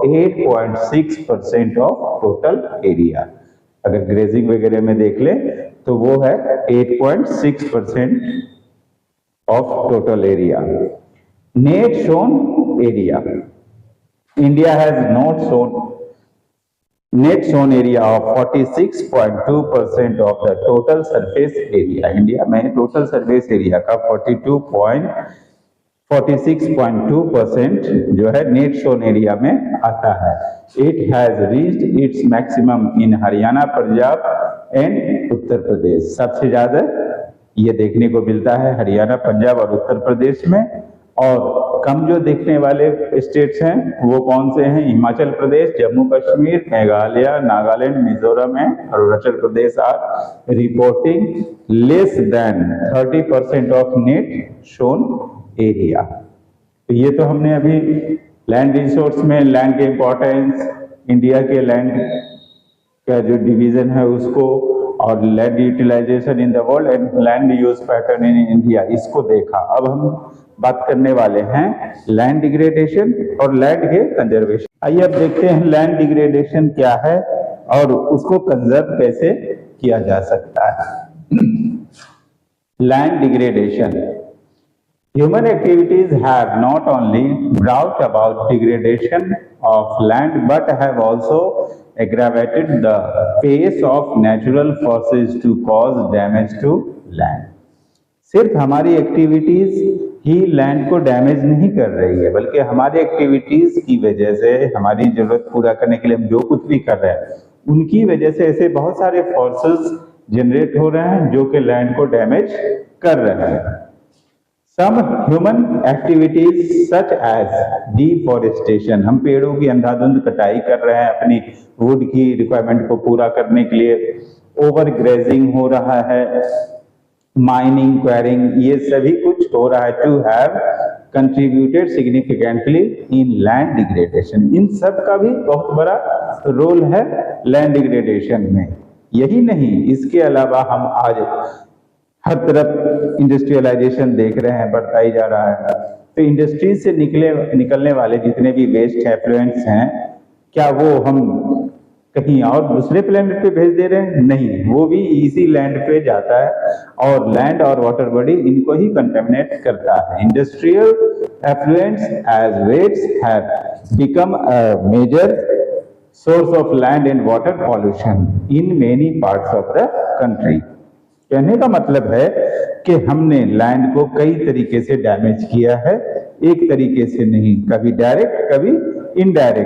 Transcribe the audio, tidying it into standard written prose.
8.6% of total area. अगर grazing वगैरह में देख ले तो वो है 8.6% of total area. Net sown area, India has not sown net sown area of 46.2% of the total surface area. India में टोटल सरफेस एरिया का 46.2% जो है नेट सोन एरिया में आता है। It has reached its maximum in Haryana, Punjab and Uttar Pradesh. सबसे ज्यादा ये देखने को मिलता है हरियाणा, पंजाब और उत्तर प्रदेश में, और कम जो देखने वाले स्टेट्स हैं वो कौन से हैं? Himachal Pradesh, Jammu Kashmir, Meghalaya, Nagaland, Mizoram and Arunachal Pradesh are reporting less than 30% of net sown area. तो ये तो हमने अभी लैंड रिसोर्स में लैंड के इंपॉर्टेंस, इंडिया के लैंड का जो डिवीजन है उसको, और land utilization in the world and land use pattern in India, इसको देखा। अब हम बात करने वाले हैं लैंड डिग्रेडेशन और लैंड के कंजर्वेशन। आइए अब देखते हैं लैंड डिग्रेडेशन क्या है और उसको कंजर्व कैसे किया जा सकता है। Land degradation, human activities have not only brought about degradation of land but have also aggravated the pace of natural forces to cause damage to land। सिर्फ हमारी एक्टिविटीज ही लैंड को डैमेज नहीं कर रही है, बल्कि हमारी एक्टिविटीज की वजह से, हमारी जरूरत पूरा करने के लिए हम जो कुछ भी कर रहे हैं उनकी वजह से ऐसे बहुत सारे फोर्सेस जनरेट हो रहे हैं जो कि लैंड को डैमेज कर रहे हैं। Some human activities such as deforestation, हम पेड़ों की अंधाधुंध कटाई कर रहे हैं अपनी वुड की रिक्वायरमेंट को पूरा करने के लिए, ओवर ग्रेजिंग हो रहा है, माइनिंग, क्वेरिंग, ये सभी कुछ हो रहा है to have contributed significantly in land degradation. इन सब का भी बहुत बड़ा रोल है लैंड डिग्रेडेशन में। यही नहीं, इसके अलावा हम आज हर तरफ इंडस्ट्रियलाइजेशन देख रहे हैं, बढ़ता ही जा रहा है। तो इंडस्ट्रीज से निकलने वाले जितने भी वेस्ट एफ्लुएंट्स हैं, क्या वो हम कहीं और दूसरे प्लेनेट पे भेज दे रहे हैं? नहीं, वो भी इसी लैंड पे जाता है और लैंड और वाटर बॉडी इनको ही कंटेमिनेट करता है। Industrial effluents as wastes have become a major source of land and water pollution in many parts of the country. कहने का मतलब है कि हमने लैंड को कई तरीके से डैमेज किया है, एक तरीके से नहीं, कभी डायरेक्ट कभी इनडायरेक्ट।